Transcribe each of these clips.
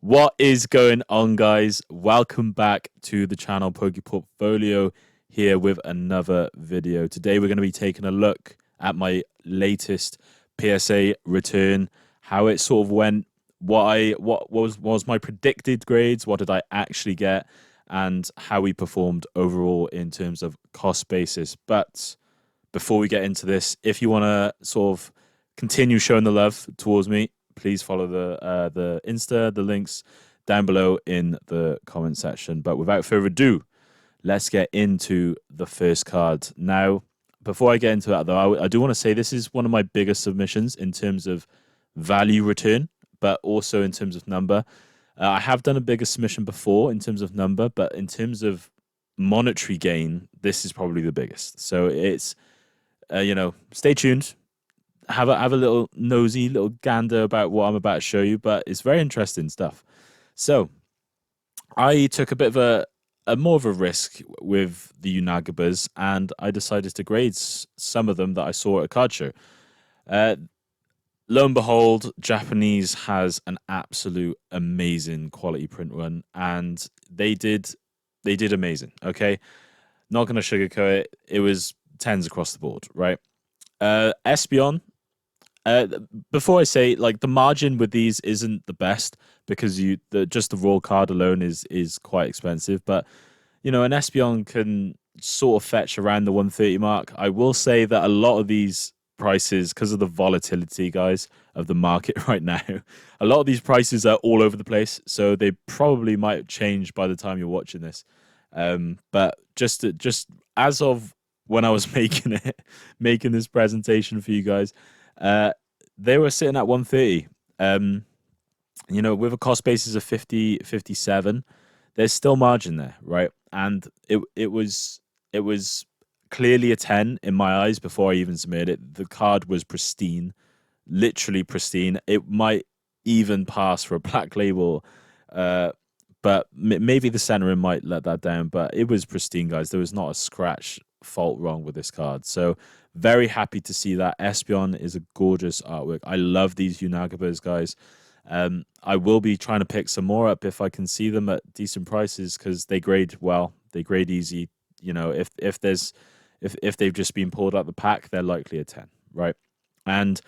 What is going on, guys? Welcome back to the channel Poképortfolio here with another video. Today we're going to be taking a look at my latest PSA return, how it sort of went, what was my predicted grades, what did I actually get, and how we performed overall in terms of cost basis. But before we get into this, if you want to sort of continue showing the love towards me, please follow the Insta, the links down below in the comment section. But without further ado, let's get into the first card. Now, before I get into that, though, I do want to say this is one of my biggest submissions in terms of value return, but also in terms of number. I have done a bigger submission before in terms of number, but in terms of monetary gain, this is probably the biggest. So it's, stay tuned. Have a little nosy, little gander about what I'm about to show you, but it's very interesting stuff. So I took a bit of a more of a risk with the Unagabas, and I decided to grade some of them that I saw at a card show. Lo and behold, Japanese has an absolute amazing quality print run, and they did amazing. Okay, not gonna sugarcoat it. It was 10s across the board, right? Espeon. Before I say, like, the margin with these isn't the best because just the raw card alone is quite expensive. But an Espeon can sort of fetch around the 130 mark. I will say that a lot of these prices, because of the volatility, guys, of the market right now, a lot of these prices are all over the place. So they probably might change by the time you're watching this. But just as of when I was making this presentation for you guys. They were sitting at 130. With a cost basis of 50, 57, there's still margin there, right? And it was clearly a 10 in my eyes before I even submitted it. The card was pristine, literally pristine. It might even pass for a black label, but maybe the centering might let that down. But it was pristine, guys. There was not a scratch fault wrong with this card. So very happy to see that. Espeon is a gorgeous artwork. I love these Unagabas, guys. I will be trying to pick some more up if I can see them at decent prices because they grade well. They grade easy. If they've just been pulled out the pack, they're likely a 10, right? And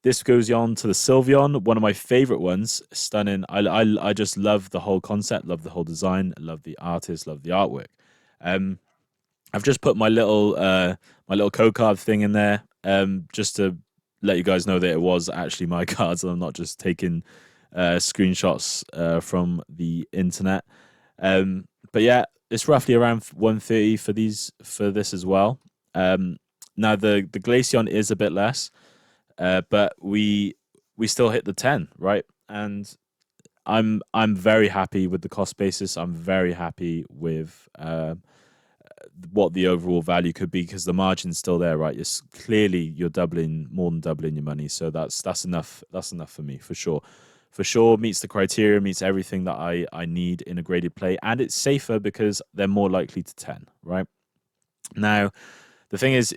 this goes on to the Sylveon, one of my favorite ones. Stunning. I just love the whole concept, love the whole design, love the artist, love the artwork. I've just put my little code card thing in there, just to let you guys know that it was actually my cards, and I'm not just taking screenshots from the internet. But yeah, it's roughly around 130 for this as well. Now the Glaceon is a bit less, but we still hit the 10, right? And I'm very happy with the cost basis. I'm very happy with what the overall value could be because the margin's still there, right? You're doubling, more than doubling your money. So that's enough. That's enough for me, for sure. For sure, meets the criteria, meets everything that I need in a graded play, and it's safer because they're more likely to 10, right? Now, the thing is,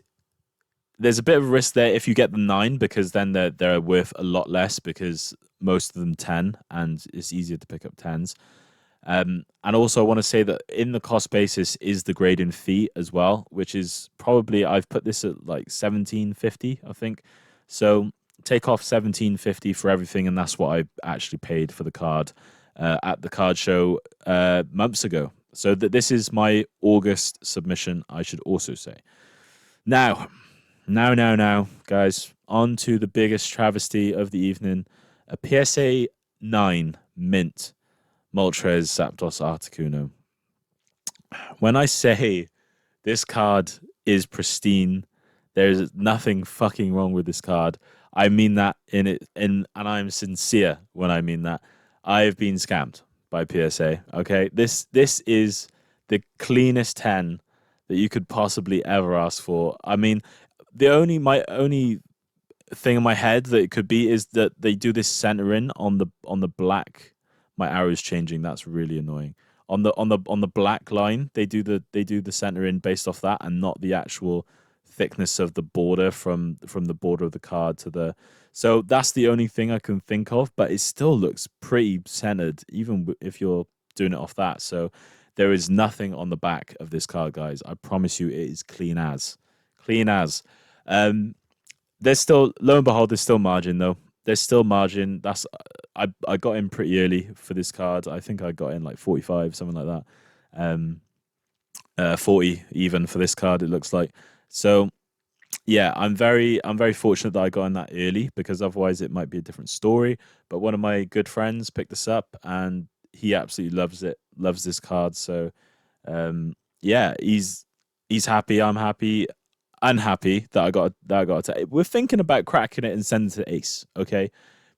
there's a bit of a risk there if you get the 9 because then they're worth a lot less because most of them 10, and it's easier to pick up 10s. And also I want to say that in the cost basis is the grading fee as well, which is probably, I've put this at like 17.50, I think. So take off 17.50 for everything, and that's what I actually paid for the card at the card show months ago. So this is my August submission, I should also say. Now, guys, on to the biggest travesty of the evening, a PSA 9 mint. Moltres Zapdos Articuno. When I say this card is pristine, there's nothing fucking wrong with this card. I mean that and I'm sincere when I mean that. I've been scammed by PSA. Okay, this is the cleanest 10 that you could possibly ever ask for. I mean, my only thing in my head that it could be is that they do this centering on the black. My arrow's changing. That's really annoying. On the black line, they do the center in based off that and not the actual thickness of the border from the border of the card to the. So that's the only thing I can think of, but it still looks pretty centered, even if you're doing it off that. So there is nothing on the back of this card, guys. I promise you, it is clean as, clean as. There's still, lo and behold, there's still margin though. There's still margin. That's I got in pretty early for this card. I think I got in like 45, something like that. 40 even for this card. It looks like. So yeah, I'm very fortunate that I got in that early, because otherwise it might be a different story. But one of my good friends picked this up and he absolutely loves it, loves this card. So yeah, he's happy, I'm happy, unhappy that I got it. We're thinking about cracking it and sending it to Ace, okay?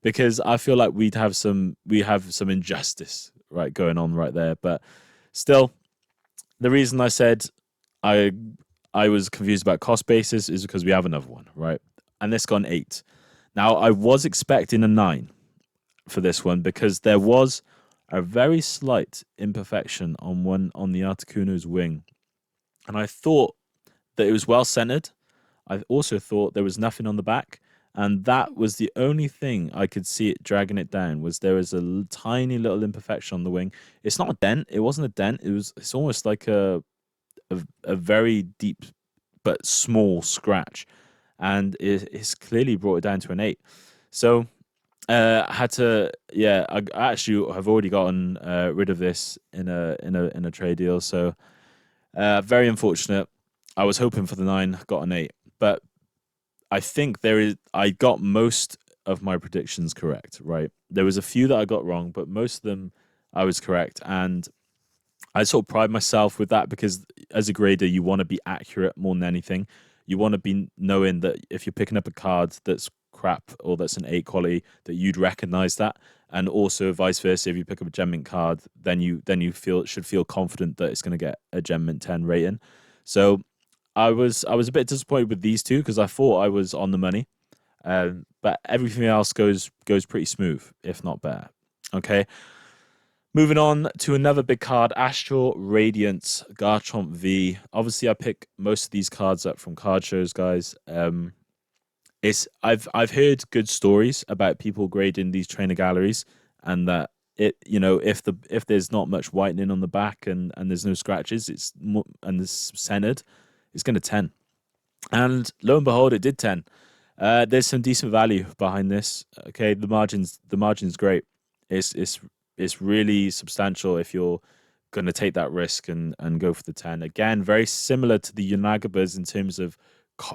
Because I feel like we have some injustice right going on right there. But still, the reason I said I I was confused about cost basis is because we have another one, right? And this got an 8. Now I was expecting a 9 for this one, because there was a very slight imperfection on the Articuno's wing, and I thought that it was well centered. I also thought there was nothing on the back, and that was the only thing I could see it dragging it down. Was there was a tiny little imperfection on the wing. It's not a dent. It wasn't a dent. It's almost like a very deep but small scratch, and it's clearly brought it down to an 8. So I had to, yeah. I actually have already gotten rid of this in a trade deal. So very unfortunate. I was hoping for the 9, got an 8, but I think I got most of my predictions correct. Right, there was a few that I got wrong, but most of them I was correct, and I sort of pride myself with that, because as a grader, you want to be accurate more than anything. You want to be knowing that if you're picking up a card that's crap or that's an 8 quality, that you'd recognize that. And also vice versa, if you pick up a Gem Mint card, then you should feel confident that it's going to get a Gem Mint 10 rating. So I was a bit disappointed with these two, because I thought I was on the money. But everything else goes pretty smooth, if not better. Okay. Moving on to another big card, Astral Radiance, Garchomp V. Obviously, I pick most of these cards up from card shows, guys. I've heard good stories about people grading these trainer galleries, and that if there's not much whitening on the back and there's no scratches, and it's centered, it's going to 10. And lo and behold, it did 10. There's some decent value behind this. Okay, the margin's great. It's really substantial if you're going to take that risk and go for the 10. Again, very similar to the Yunagabas in terms of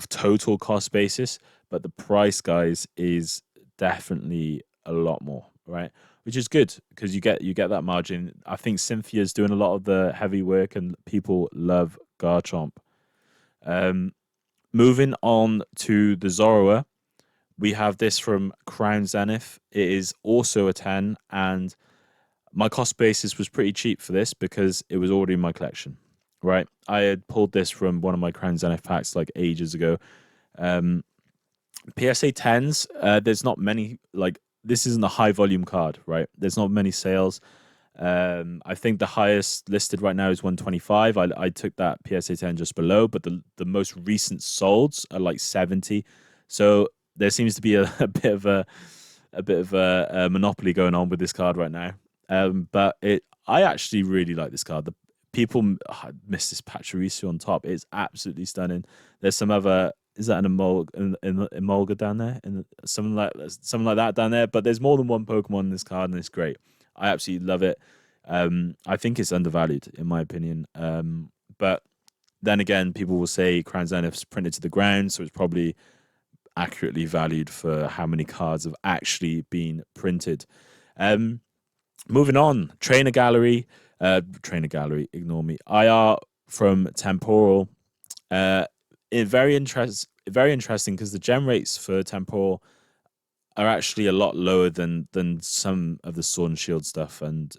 total cost basis, but the price, guys, is definitely a lot more, right? Which is good, because you get that margin. I think Cynthia's doing a lot of the heavy work, and people love Garchomp. Moving on to the Zorua, we have this from Crown Zenith. It is also a 10, and my cost basis was pretty cheap for this, because it was already in my collection, right? I had pulled this from one of my Crown Zenith packs like ages ago. PSA 10s, there's not many, like, this isn't a high volume card, right? There's not many sales. I think the highest listed right now is 125. I took that PSA 10 just below, but the most recent solds are like 70. So there seems to be a bit of a monopoly going on with this card right now. But I actually really like this card. The people miss this Pachirisu on top. It's absolutely stunning. There's some other. Is that an Emolga down there? And something like that down there. But there's more than one Pokemon in this card, and it's great. I absolutely love it. I think it's undervalued, in my opinion. But then again, people will say Crown Zenith's printed to the ground, so it's probably accurately valued for how many cards have actually been printed. Moving on, Trainer Gallery, ignore me. IR from Temporal. Very interesting, because the gem rates for Temporal are actually a lot lower than some of the Sword and Shield stuff and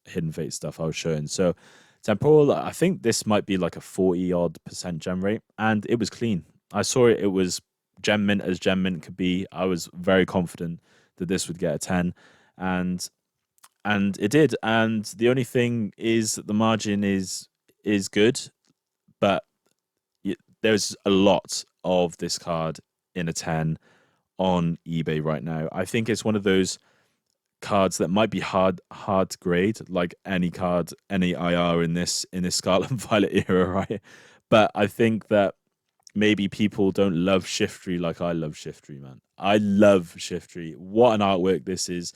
Hidden Fate stuff I was showing. So Temporal, I think this might be like a 40-odd% gem rate, and it was clean. I saw it. It was gem mint as gem mint could be. I was very confident that this would get a 10, and it did. And the only thing is that the margin is good, but there's a lot of this card in a 10 on eBay right now. I think it's one of those cards that might be hard to grade, like any card, any IR in this Scarlet and Violet era, right? But I think that maybe people don't love Shiftry like I love Shiftry, man. I love Shiftry. What an artwork this is.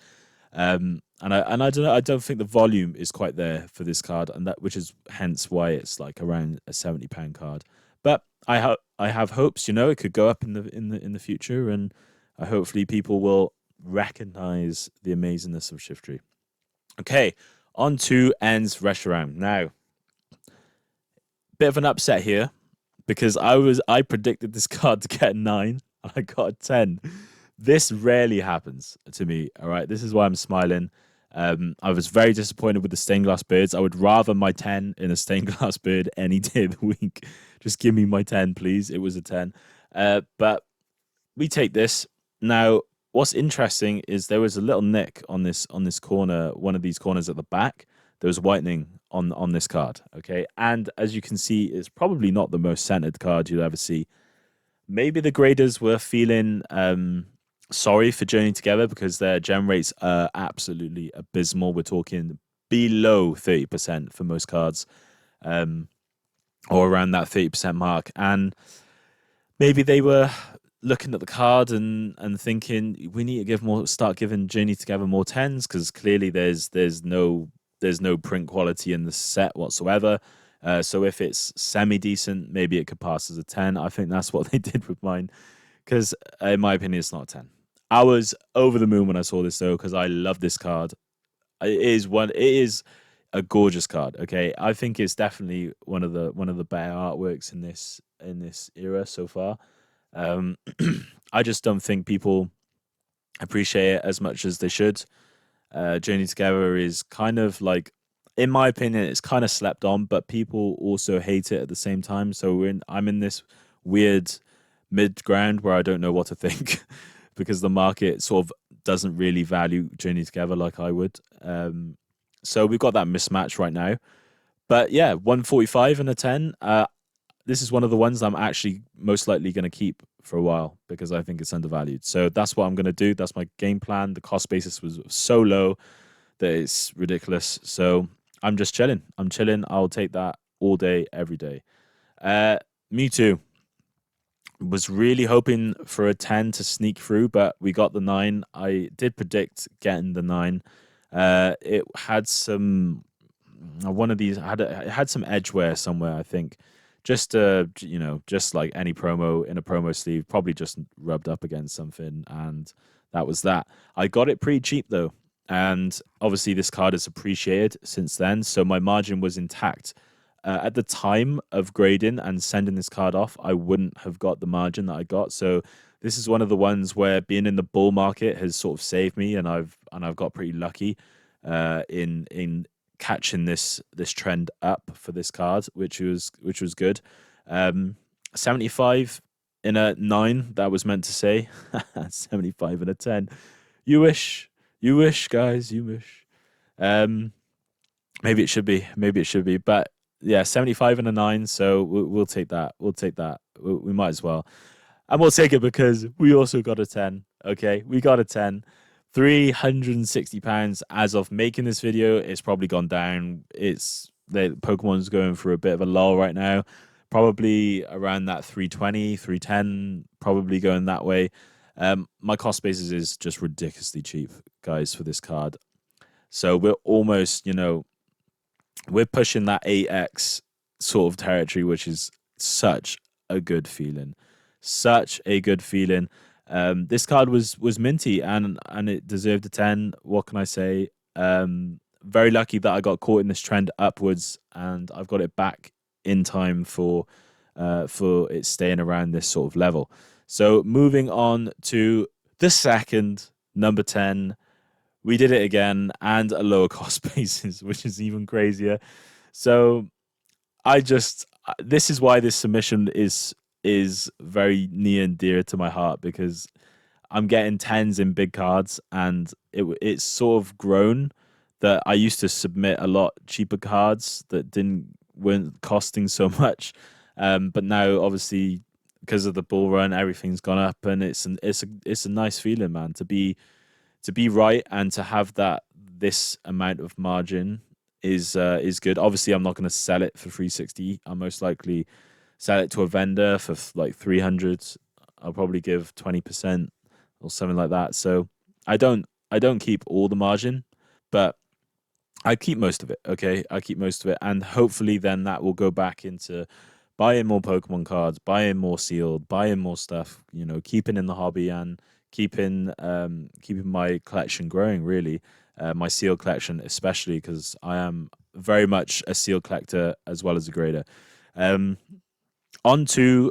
And I don't know. I don't think the volume is quite there for this card, and that which is hence why it's like around a £70 card. But I have hopes. It could go up in the future, and hopefully people will recognize the amazingness of Shiftry. Okay, on to Ends Reshiram. Now, bit of an upset here because I predicted this card to get a 9 and I got a 10. This rarely happens to me. All right, this is why I'm smiling. I was very disappointed with the stained glass birds. I would rather my 10 in a stained glass bird any day of the week. Just give me my 10, please. It was a 10. But we take this. Now, what's interesting is there was a little nick on this corner, one of these corners at the back. There was whitening on this card, okay? And as you can see, it's probably not the most centered card you'll ever see. Maybe the graders were feeling sorry for Journey Together because their gem rates are absolutely abysmal. We're talking below 30% for most cards, or around that 30% mark. And maybe they were looking at the card and thinking we need to start giving Journey Together more 10s because clearly there's no print quality in the set whatsoever. So if it's semi-decent, maybe it could pass as a 10. I think that's what they did with mine because, in my opinion, it's not a 10. I was over the moon when I saw this, though, because I love this card. It is a gorgeous card, okay? I think it's definitely one of the better artworks in this era so far. I just don't think people appreciate it as much as they should. Journey Together is kind of like, in my opinion, it's kind of slept on, but people also hate it at the same time. So I'm in this weird mid ground where I don't know what to think because the market sort of doesn't really value Journey Together like I would. So we've got that mismatch right now. But yeah, 145 and a 10. This is one of the ones I'm actually most likely going to keep for a while because I think it's undervalued. So that's what I'm going to do. That's my game plan. The cost basis was so low that it's ridiculous. So I'm just chilling. I'm chilling. I'll take that all day, every day. Mewtwo. Was really hoping for a 10 to sneak through, but we got the 9. I did predict getting the 9. It had some... One of these it had some edgeware somewhere, I think. Just just like any promo in a promo sleeve, probably just rubbed up against something, and that was that. I got it pretty cheap though, and obviously this card is appreciated since then, so my margin was intact. At the time of grading and sending this card off, I wouldn't have got the margin that I got. So this is one of the ones where being in the bull market has sort of saved me, and I've got pretty lucky in catching this trend up for this card, which was good. 75 in a 9, that was meant to say. 75 in a 10. You wish, guys, you wish. Maybe it should be, but yeah, 75 and a 9. So we'll take that. We might as well, and we'll take it because we also got a 10. Okay, we got a 10. £360 as of making this video. It's probably gone down. The Pokemon's going through a bit of a lull right now. Probably around that 320, 310, probably going that way. My cost basis is just ridiculously cheap, guys, for this card. So we're almost, we're pushing that 8x sort of territory, which is such a good feeling. Such a good feeling. This card was minty and it deserved a 10. What can I say? Very lucky that I got caught in this trend upwards and I've got it back in time for it staying around this sort of level. So moving on to the second, number 10. We did it again and a lower cost basis, which is even crazier. So this is why this submission is very near and dear to my heart, because I'm getting 10s in big cards, and it's sort of grown that I used to submit a lot cheaper cards that weren't costing so much. But now, obviously, because of the bull run, everything's gone up, and it's a nice feeling, man, to be right and to have that this amount of margin is good. Obviously, I'm not going to sell it for 360. I'll most likely sell it to a vendor for like 300. I'll probably give 20% or something like that. So I don't keep all the margin, but I keep most of it. Okay, I keep most of it, and hopefully then that will go back into buying more Pokemon cards, buying more sealed, buying more stuff. You know, keeping in the hobby and keeping my collection growing. Really, my sealed collection, especially because I am very much a sealed collector as well as a grader. Um, on to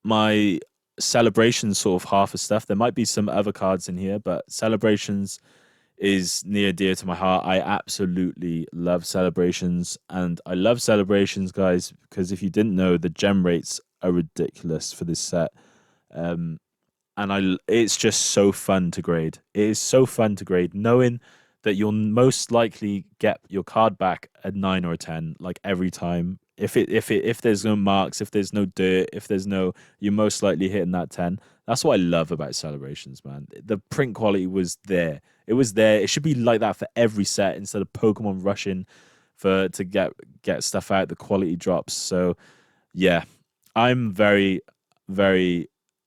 my celebrations sort of half of stuff. There might be some other cards in here, but celebrations is near dear to my heart. I absolutely love celebrations, and I love celebrations, guys, because if you didn't know, the gem rates are ridiculous for this set. Um, and it's just so fun to grade. It is so fun to grade, knowing that you'll most likely get your card back at 9 or a 10, like every time. If there's no marks, if there's no dirt, if there's no, you're most likely hitting that 10. That's what I love about celebrations, man. The print quality was there. It was there. It should be like that for every set instead of Pokemon rushing for to get stuff out. The quality drops. So yeah, I'm very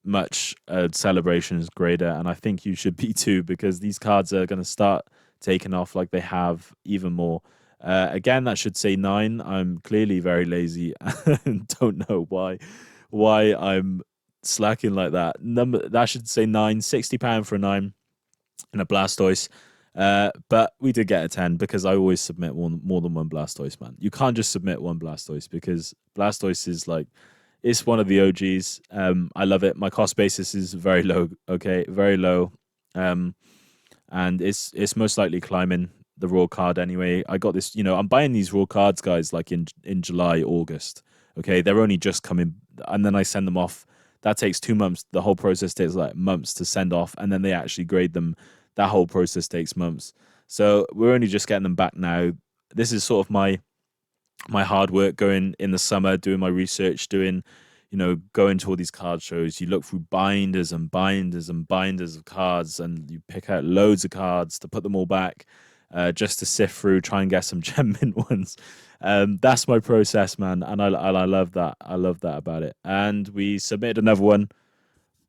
much a celebrations grader, and I think you should be too, because these cards are going to start taking off like they have even more. Again, that should say 9. I'm clearly very lazy and don't know why I'm slacking like that. Number that should say 9, £60 for a 9 and a Blastoise. But we did get a 10 because I always submit more than one Blastoise, man. You can't just submit one Blastoise because Blastoise is like, it's one of the OGs. I love it. My cost basis is very low. Okay, very low. Um, and it's most likely climbing the raw card anyway. I got this. I'm buying these raw cards, guys, like in July, August. Okay, they're only just coming, and then I send them off. That takes 2 months. The whole process takes like months to send off, and then they actually grade them. That whole process takes months. So we're only just getting them back now. This is sort of my hard work going in the summer, doing my research, going to all these card shows. You look through binders and binders and binders of cards, and you pick out loads of cards to put them all back, just to sift through, try and get some gem mint ones. That's my process, man, and I love that. I love that about it. And we submitted another one.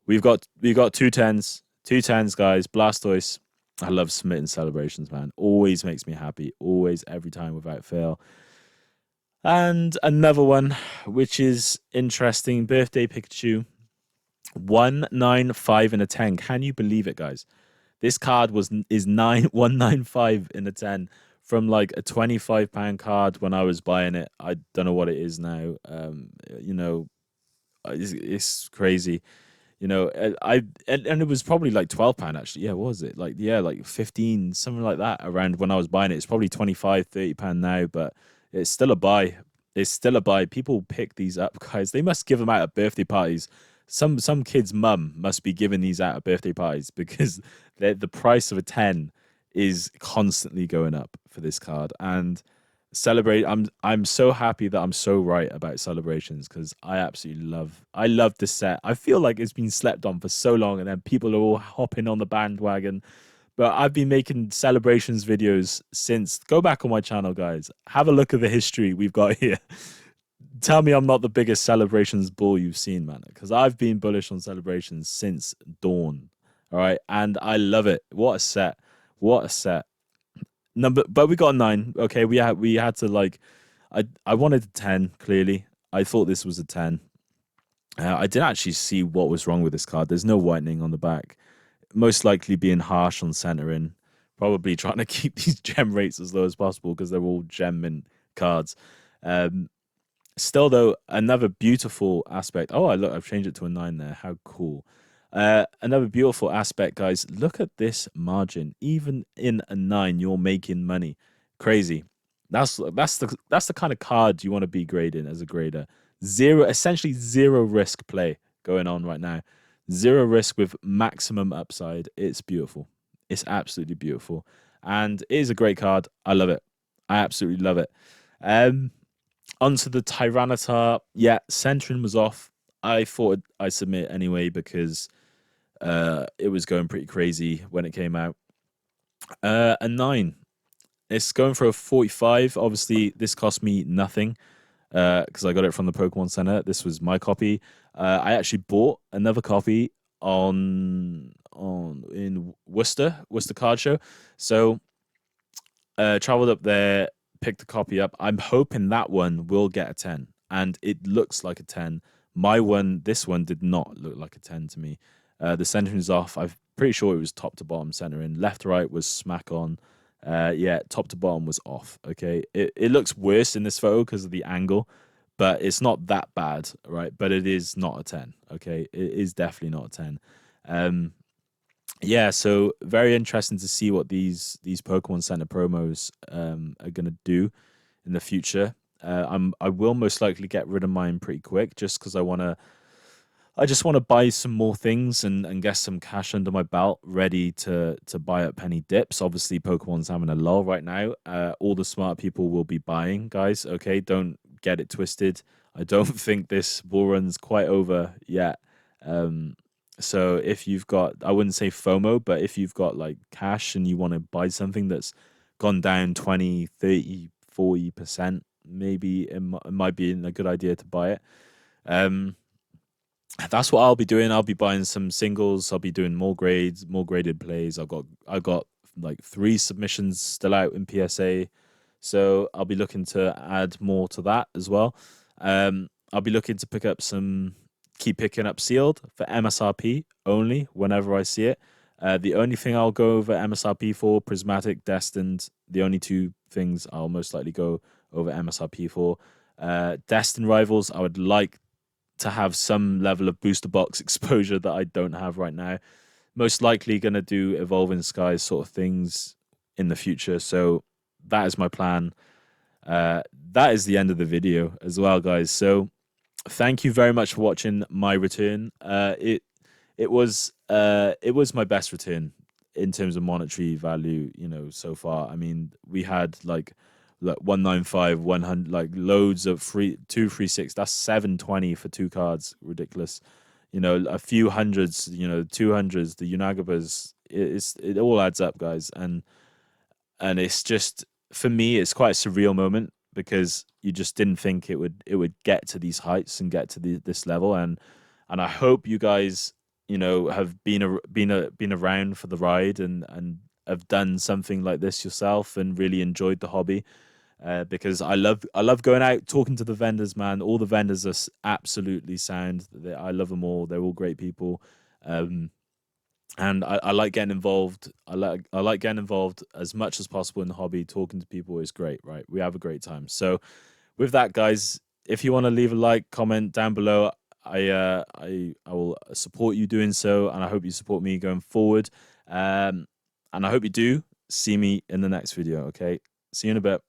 We've got two tens, guys. Blastoise. I love submitting celebrations, man. Always makes me happy. Always, every time, without fail. And another one, which is interesting, Birthday Pikachu, 195 in a 10. Can you believe it, guys? This card is 195 in a 10 from like a £25 card when I was buying it. I don't know what it is now. It's crazy. And it was probably like £12 actually. Yeah, what was it? Like 15, something like that around when I was buying it. It's probably 25, £30 now, but it's still a buy. It's still a buy. People pick these up, guys. They must give them out at birthday parties. Some kid's mum must be giving these out at birthday parties because the price of a 10 is constantly going up for this card. And celebrate, I'm so happy that I'm so right about celebrations because I love this set. I feel like it's been slept on for so long, and then people are all hopping on the bandwagon. But I've been making celebrations videos since. Go back on my channel, guys. Have a look at the history we've got here. Tell me I'm not the biggest celebrations bull you've seen, man, because I've been bullish on celebrations since dawn. All right, and I love it. What a set. What a set. But we got a 9. Okay, we had to, like, I wanted a 10. Clearly, I thought this was a 10. I didn't actually see what was wrong with this card. There's no whitening on the back. Most likely being harsh on centering. Probably trying to keep these gem rates as low as possible because they're all gem mint cards. Still, though, another beautiful aspect. Oh, I've changed it to a 9 there. How cool. Another beautiful aspect, guys. Look at this margin. Even in a 9, you're making money. Crazy. That's the kind of card you want to be grading as a grader. Essentially zero risk play going on right now. Zero risk with maximum upside. It's beautiful. It's absolutely beautiful. And it is a great card. I love it. I absolutely love it. Onto the Tyranitar. Yeah, centering was off. I thought I'd submit anyway because it was going pretty crazy when it came out. A 9. It's going for a 45. Obviously, this cost me nothing because I got it from the Pokemon Center. This was my copy. I actually bought another copy on in Worcester Card Show. So traveled up there, picked the copy up. I'm hoping that one will get a 10, and it looks like a 10. This one did not look like a 10 to me. The centering is off. I'm pretty sure it was top to bottom centering. Left to right was smack on. Yeah, top to bottom was off. Okay, it looks worse in this photo because of the angle, but it's not that bad, right? But it is not a 10. Okay, it is definitely not a 10. Yeah, so very interesting to see what these Pokemon Center promos are gonna do in the future. I will most likely get rid of mine pretty quick just because I just want to buy some more things and get some cash under my belt ready to buy at penny dips. Obviously, Pokemon's having a lull right now. All the smart people will be buying, guys. Okay, don't get it twisted. I don't think this bull run's quite over yet. So if you've got, I wouldn't say FOMO, but if you've got like cash and you want to buy something that's gone down 20, 30, 40%, maybe it might be a good idea to buy it. That's what I'll be doing. I'll be buying some singles. I'll be doing more grades, more graded plays. I got like 3 submissions still out in PSA, so I'll be looking to add more to that as well. I'll be looking to keep picking up sealed for MSRP only whenever I see it. The only thing I'll go over MSRP for, prismatic, destined. The only 2 things I'll most likely go over MSRP for. Destined rivals, I would like to have some level of booster box exposure that I don't have right now. Most likely going to do Evolving Skies sort of things in the future. So that is my plan. That is the end of the video as well, guys. So thank you very much for watching my return. It was my best return in terms of monetary value, so far. I mean, we had like 195, 100, like loads of 236. That's 720 for 2 cards. Ridiculous. A few hundreds, 200s, the Unagabas. It all adds up, guys, and it's just, for me, it's quite a surreal moment because you just didn't think it would get to these heights and get to this level, and I hope you guys have been around for the ride and have done something like this yourself and really enjoyed the hobby. Because I love going out talking to the vendors, man. All the vendors are absolutely sound. I love them all. They're all great people. And I like getting involved. I like getting involved as much as possible in the hobby. Talking to people is great, right? We have a great time. So with that, guys, if you want to leave a like, comment down below, I will support you doing so, and I hope you support me going forward. And I hope you do see me in the next video. Okay, see you in a bit.